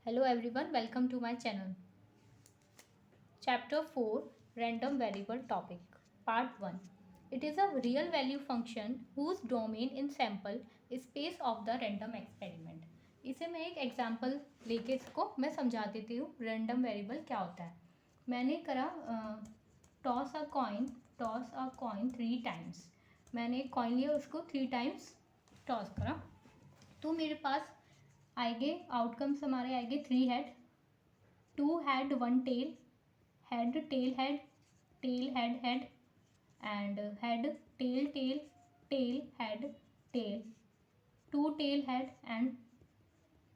Hello everyone, welcome to my channel. Chapter 4 Random Variable Topic Part 1. It is a real value function whose domain in sample space of the random experiment. इसे मैं एक example लेके इसको मैं समझा देती हूँ रैंडम वेरिएबल क्या होता है. मैंने करा टॉस अ कॉइन 3 टाइम्स. मैंने एक कॉइन लिया, उसको 3 टाइम्स टॉस करा, तो मेरे पास आएंगे आउटकम्स हमारे आएंगे 3 head, 2 head 1 tail, head tail head, tail head head, and head tail tail, tail head tail, 2 tail head and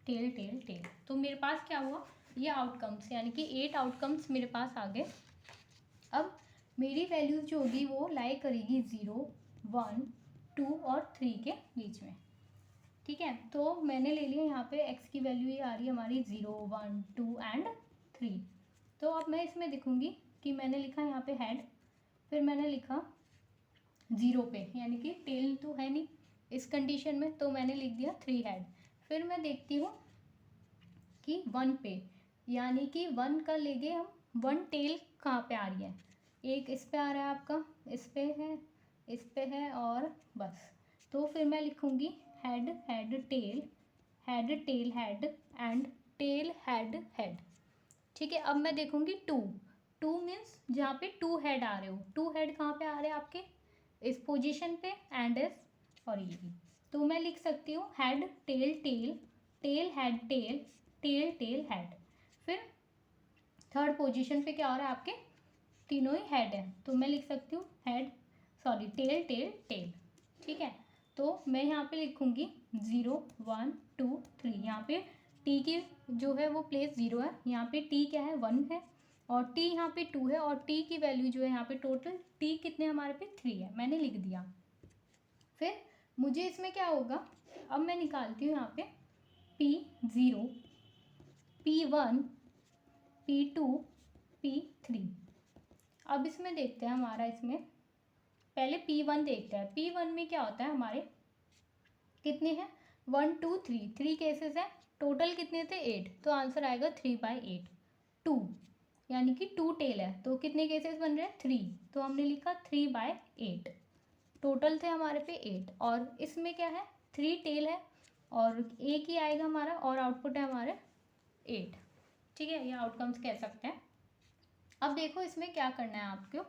tail tail tail. तो मेरे पास क्या हुआ, ये आउटकम्स यानी कि 8 आउटकम्स मेरे पास आ गए. अब मेरी वैल्यूज जो होगी वो लाई करेगी 0, 1, 2 और 3 के बीच में. ठीक है, तो मैंने ले लिया यहाँ पे x की वैल्यू ये आ रही है हमारी 0, 1, 2 एंड 3. तो अब मैं इसमें दिखूंगी कि मैंने लिखा यहाँ पे हेड, फिर मैंने लिखा 0 पे, यानी कि टेल तो है नहीं इस कंडीशन में, तो मैंने लिख दिया 3 हेड. फिर मैं देखती हूँ कि 1 पे, यानी कि 1 का ले गए हम, 1 टेल कहाँ पे आ रही है, एक इस पे आ रहा है आपका, इस पे है, इस पे है और बस. तो फिर मैं लिखूँगी head head tail, head tail head and tell head head. ठीक है, अब मैं देखूँगी 2 मीन्स जहाँ पे 2 हेड आ रहे हो, 2 हेड कहाँ पे आ रहे हैं आपके, इस पोजीशन पे एंड इस और ये भी. तो मैं लिख सकती हूँ head tail tail, tail head tail, tail tail head. फिर थर्ड पोजीशन पे क्या हो रहा है आपके, तीनों ही हेड है, तो मैं लिख सकती हूँ टेल टेल टेल. ठीक है, तो मैं यहाँ पे लिखूँगी 0, 1, 2, 3. यहाँ पे टी की जो है वो प्लेस 0 है, यहाँ पे टी क्या है 1 है, और टी यहाँ पे 2 है, और टी की वैल्यू जो है यहाँ पे टोटल टी कितने हमारे पे 3 है, मैंने लिख दिया. फिर मुझे इसमें क्या होगा, अब मैं निकालती हूँ यहाँ पे P0, P1, P2, P3. अब इसमें देखते हैं हमारा, इसमें पहले P1 देखते हैं. P1 में क्या होता है हमारे, कितने हैं 1, 2, 3 केसेस है, टोटल कितने थे 8, तो आंसर आएगा 3/8. 2 यानी कि 2 टेल है, तो कितने केसेस बन रहे हैं 3, तो हमने लिखा 3/8. टोटल थे हमारे पे 8, और इसमें क्या है 3 टेल है और एक ही आएगा हमारा, और आउटपुट है हमारे 8. ठीक है, ये आउटकम्स कह सकते हैं. अब देखो इसमें क्या करना है आपको,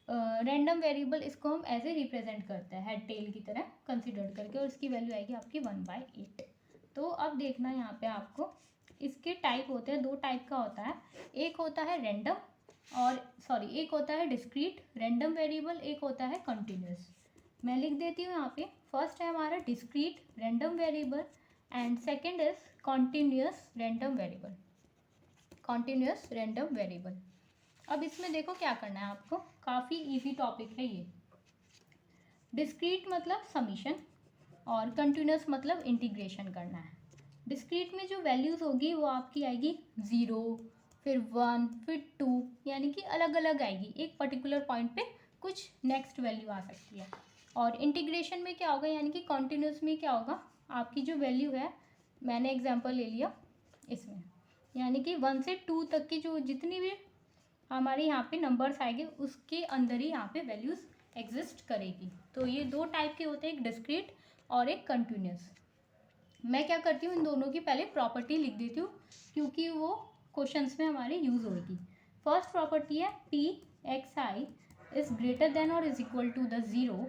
रैंडम वेरिएबल इसको हम ऐसे रिप्रेजेंट करते हैं हेड टेल की तरह कंसिडर करके, और इसकी वैल्यू आएगी आपकी 1/8. तो अब देखना यहाँ पे आपको, इसके टाइप होते हैं, 2 टाइप का होता है. एक होता है रैंडम एक होता है डिस्क्रीट रैंडम वेरिएबल, एक होता है कंटिन्यूस. मैं लिख देती हूँ यहाँ पे, फर्स्ट है हमारा discrete random variable and second is continuous random variable. Continuous random variable. अब इसमें देखो क्या करना है आपको, काफ़ी इजी टॉपिक है ये. डिस्क्रीट मतलब समीशन और कंटिन्यूस मतलब इंटीग्रेशन करना है. डिस्क्रीट में जो वैल्यूज़ होगी वो आपकी आएगी 0, फिर 1, फिर 2, यानी कि अलग अलग आएगी, एक पर्टिकुलर पॉइंट पे कुछ नेक्स्ट वैल्यू आ सकती है. और इंटीग्रेशन में क्या होगा, यानी कि कॉन्टिन्यूस में क्या होगा, आपकी जो वैल्यू है, मैंने एग्जाम्पल ले लिया इसमें, यानी कि 1 से 2 तक की जो जितनी भी हमारे यहाँ पे नंबर्स आएंगे उसके अंदर ही यहाँ पे वैल्यूज़ एग्जिस्ट करेगी. तो ये 2 टाइप के होते हैं, एक डिस्क्रीट और एक कंटिन्यूस. मैं क्या करती हूँ, इन दोनों की पहले प्रॉपर्टी लिख देती हूँ क्योंकि वो क्वेश्चंस में हमारे यूज़ होगी. फर्स्ट प्रॉपर्टी है P(xi) इज़ ग्रेटर देन और is equal to the 0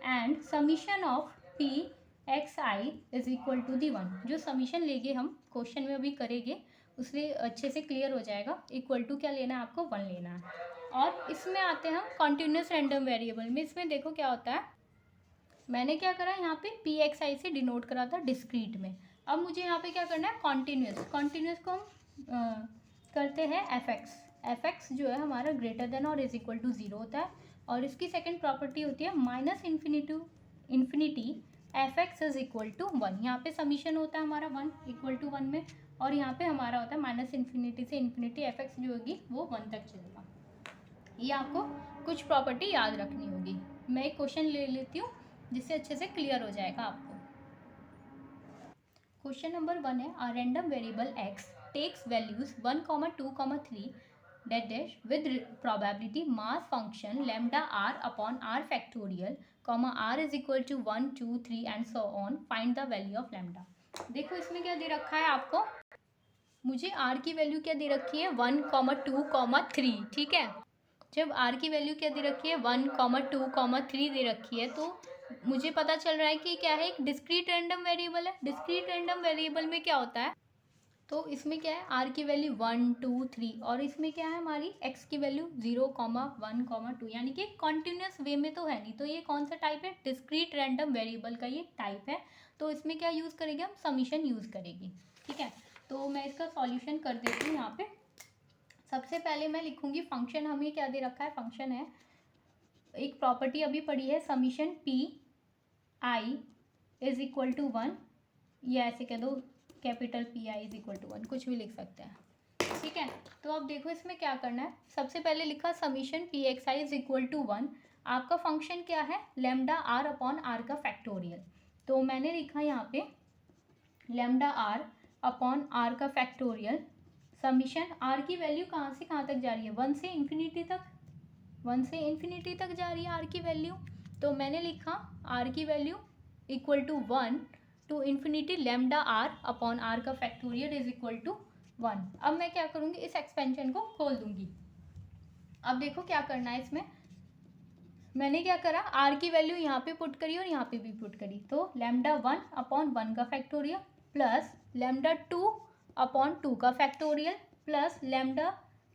and summation of P(xi) is equal to the 1. जो समीशन लेंगे हम क्वेश्चन में अभी करेंगे, उससे अच्छे से क्लियर हो जाएगा. इक्वल टू क्या लेना है आपको, 1 लेना है. और इसमें आते हैं हम कॉन्टिन्यूस रैंडम वेरिएबल में. इसमें देखो क्या होता है, मैंने क्या करा यहाँ पे P(xi) से डिनोट करा था डिस्क्रीट में. अब मुझे यहाँ पे क्या करना है, कॉन्टिन्यूस को हम करते हैं एफ एक्स जो है हमारा ग्रेटर देन और इज इक्वल टू 0 होता है. और इसकी सेकेंड प्रॉपर्टी होती है -∞ F x is equal to 1. यहाँ पे समीशन होता है हमारा 1 इक्वल टू 1 में, और यहाँ पे हमारा होता है -∞ से इन्फिनिटी एफ एक्स जो होगी वो 1 तक चलेगा. ये आपको कुछ प्रॉपर्टी याद रखनी होगी. मैं एक क्वेश्चन ले लेती हूँ जिससे अच्छे से क्लियर हो जाएगा आपको. क्वेश्चन नंबर 1 है, a random variable x takes values 1, 2, 3 dash dash with probability mass function lambda r upon r factorial, comma r is equal to 1, 2, 3 and so on. Find the value of lambda. देखो इसमें क्या दे रखा है आपको, मुझे r की value क्या दे रखी है 1, 2, 3, ठीक है। जब r की वैल्यू क्या दे रखी है 1, 2, 3 दे रखी है, तो मुझे पता चल रहा है कि क्या है, एक डिस्क्रीट रैंडम वेरिएबल है। डिस्क्रीट रैंडम वेरिएबल में क्या होता है, तो इसमें क्या है r की वैल्यू 1, 2, 3 और इसमें क्या है हमारी x की वैल्यू 0, 1, 2, यानी कि कॉन्टिन्यूस वे में तो है नहीं। तो ये कौन सा टाइप है, डिस्क्रीट रैंडम वेरिएबल का ये टाइप है। तो इसमें क्या यूज़ करेंगे हम, समीशन यूज़ करेंगे, ठीक है। तो मैं इसका सॉल्यूशन कर देती हूँ यहाँ पे। सबसे पहले मैं लिखूंगी फंक्शन, हमें क्या दे रखा है, फंक्शन है, एक प्रॉपर्टी अभी पढ़ी है, summation P I is equal to 1, या ऐसे कह दो capital P I is equal to 1, कुछ भी लिख सकते हैं, ठीक है। तो अब देखो इसमें क्या करना है, सबसे पहले लिखा summation P x I is equal to 1, आपका फंक्शन क्या है, लेमडा आर अपॉन आर का फैक्टोरियल। तो मैंने लिखा यहाँ पे लेमडा आर अपॉन आर का फैक्टोरियल, समीशन आर की वैल्यू कहाँ से कहाँ तक जा रही है, 1 से इन्फिनिटी तक, 1 से इन्फिनिटी तक जा रही है आर की वैल्यू। तो मैंने लिखा आर की value equal to 1 to infinity lambda R upon R का फैक्टोरियल इज इक्वल टू 1। अब मैं क्या करूँगी, इस एक्सपेंशन को खोल दूंगी। अब देखो क्या करना है इसमें, मैंने क्या करा, आर की वैल्यू यहाँ पे पुट करी और यहाँ पे भी पुट करी। तो लेमडा 1 अपॉन 1 का फैक्टोरियल प्लस लेमडा 2 अपॉन 2 का factorial plus lambda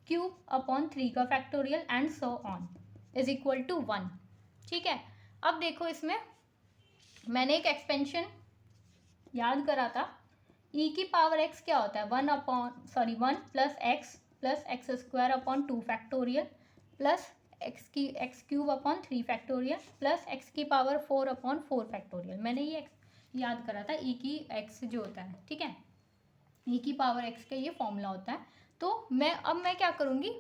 cube upon 3 का factorial and so on is equal to 1, ठीक है। अब देखो इसमें मैंने एक एक्सपेंशन याद करा था, e की पावर x क्या होता है, 1 plus x square upon 2 factorial plus x cube upon 3 factorial plus x की पावर 4 अपॉन 4 फैक्टोरियल। मैंने ये याद करा था, e की x जो होता है, ठीक है, e की पावर x का ये फॉर्मूला होता है। तो अब मैं क्या करूँगी,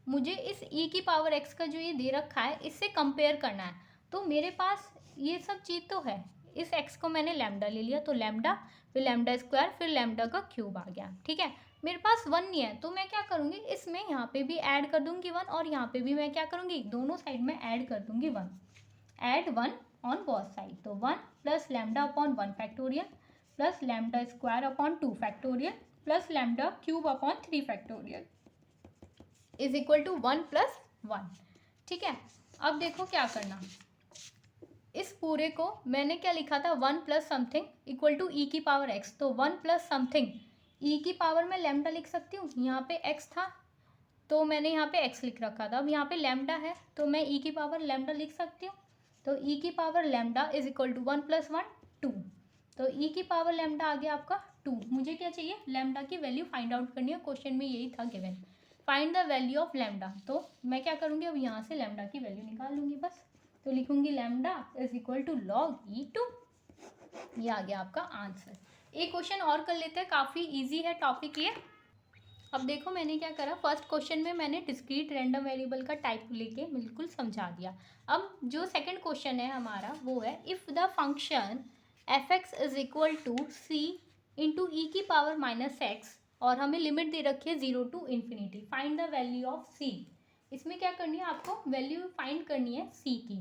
मुझे इस e की पावर x का जो ये दे रखा है इससे कंपेयर करना है। तो मेरे पास ये सब चीज़ तो है, इस x को मैंने लैम्डा ले लिया, तो लैम्डा फिर लैम्डा स्क्वायर फिर लैम्डा का क्यूब आ गया, ठीक है। मेरे पास 1 नहीं है, तो मैं क्या करूँगी, इसमें यहाँ पे भी ऐड कर दूँगी 1 और यहाँ पे भी मैं क्या करूँगी, दोनों साइड में ऐड कर दूँगी 1, ऐड 1 ऑन बोथ साइड। तो 1 plus lambda upon 1 factorial plus lambda square upon 2 factorial plus lambda cube upon 3 factorial is equal to 1 plus 1, ठीक है। अब देखो क्या करना, इस पूरे को मैंने क्या लिखा था, 1 प्लस समथिंग इक्वल टू ई की पावर x। तो 1 प्लस समथिंग ई की पावर में लैम्डा लिख सकती हूँ, यहाँ पे x था तो मैंने यहाँ पे x लिख रखा था, अब यहाँ पे लैम्डा है तो मैं ई की पावर लैम्डा लिख सकती हूँ। तो ई की power lambda is equal to 1 plus 1 2, तो ई की पावर लैम्डा आ गया आपका 2। मुझे क्या चाहिए, लैम्डा की वैल्यू फाइंड आउट करनी है, क्वेश्चन में यही था given, find the value of lambda. तो मैं क्या करूँगी, अब यहाँ से लैम्डा की वैल्यू निकाल लूँगी बस। तो लिखूंगी lambda is equal to log e2, ये आ गया आपका आंसर। एक क्वेश्चन और कर लेते हैं, काफ़ी इजी है टॉपिक ये। अब देखो मैंने क्या करा, फर्स्ट क्वेश्चन में मैंने डिस्क्रीट रैंडम वेरिएबल का टाइप लेके बिल्कुल समझा दिया। अब जो सेकंड क्वेश्चन है हमारा वो है, if the function f x is equal to c into e की पावर माइनस एक्स और हमें लिमिट दे रखी है 0 to infinity, find the value of c. इसमें क्या करनी है आपको, वैल्यू फाइंड करनी है सी की।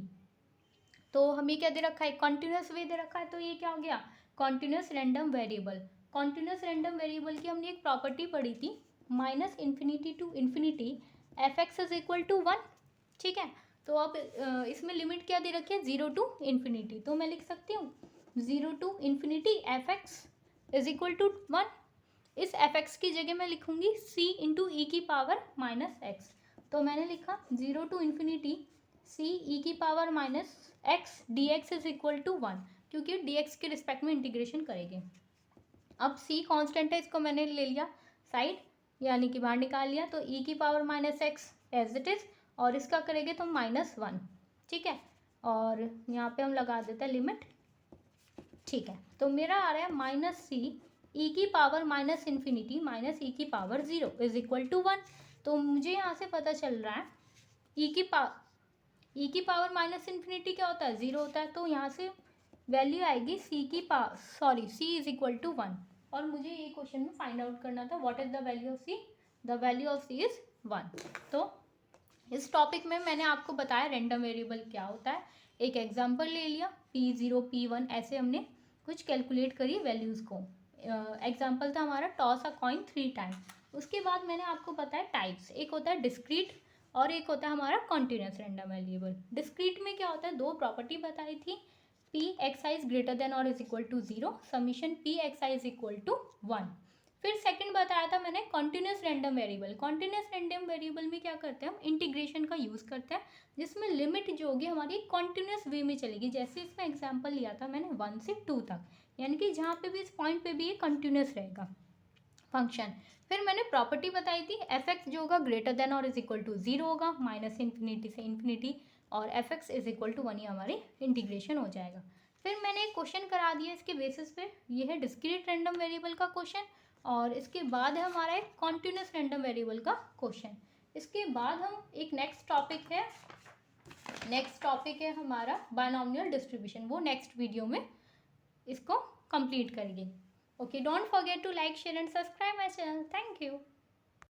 तो हमें क्या दे रखा है, कॉन्टिन्यूस वे दे रखा है, तो ये क्या हो गया, continuous random variable. Continuous random variable की हमने एक प्रॉपर्टी पढ़ी थी, minus infinity to infinity F x is equal to 1, ठीक है। तो अब इसमें लिमिट क्या दे रखी है, 0 टू इन्फिनिटी, तो मैं लिख सकती हूँ 0 to infinity F x is equal to 1। इस एफ एक्स की जगह मैं लिखूंगी सी इंटू ई की पावर माइनस एक्स। तो मैंने लिखा 0 टू इन्फिनिटी सी ई की power minus X D X is equal to 1, क्योंकि डी एक्स के रिस्पेक्ट में इंटीग्रेशन करेंगे। अब सी कांस्टेंट है, इसको मैंने ले लिया साइड, यानी कि बाहर निकाल लिया, तो ई की power minus X as it is, और इसका करेंगे तो -1, ठीक है। और यहाँ पे हम लगा देते हैं लिमिट, ठीक है। तो मेरा आ रहा है माइनस सी ई की पावर माइनस इन्फिनिटी माइनस ई की पावर 0 इज इक्वल टू 1। तो मुझे यहाँ से पता चल रहा है ई की पावर माइनस इन्फिनिटी क्या होता है, 0 होता है। तो यहाँ से वैल्यू आएगी सी की पास, sorry C is equal to 1, और मुझे ये क्वेश्चन में फाइंड आउट करना था what is the value of C, the value of C is 1। तो इस टॉपिक में मैंने आपको बताया रैंडम वेरिएबल क्या होता है, एक एग्जांपल ले लिया P0 P1, ऐसे हमने कुछ कैलकुलेट करी वैल्यूज़ को। एग्जांपल था हमारा टॉस अ कॉइन 3 टाइम। उसके बाद मैंने आपको बताया टाइप्स, एक होता है डिस्क्रीट और एक होता है हमारा कॉन्टिन्यूस रैंडम वेरिएबल। डिस्क्रीट में क्या होता है, दो प्रॉपर्टी बताई थी, p x I is greater than और is equal to 0, summation P x I is equal to 1। फिर सेकंड बताया था मैंने continuous random variable. Continuous random variable में क्या करते हैं हम, इंटीग्रेशन का यूज़ करते हैं, जिसमें लिमिट जो होगी हमारी कॉन्टिन्यूस वे में चलेगी। जैसे इसमें एग्जांपल लिया था मैंने 1 से 2 तक, यानी कि जहाँ पे भी इस पॉइंट पे भी ये कंटिन्यूस रहेगा फंक्शन। फिर मैंने प्रॉपर्टी बताई थी एफ एक्स जो होगा ग्रेटर देन और इज इक्वल टू 0 होगा, माइनस इन्फिनिटी से इन्फिनिटी, और F x is equal to 1 ही हमारी इंटीग्रेशन हो जाएगा। फिर मैंने एक क्वेश्चन करा दिया इसके बेसिस पे, ये है डिस्क्रीट रैंडम वेरिएबल का क्वेश्चन, और इसके बाद है हमारा एक कॉन्टिन्यूस रैंडम वेरिएबल का क्वेश्चन। इसके बाद हम एक नेक्स्ट टॉपिक है हमारा बायनॉमिनल डिस्ट्रीब्यूशन, वो नेक्स्ट वीडियो में इसको कंप्लीट करेंगे। Okay, don't forget to like, share and subscribe my channel. Thank you.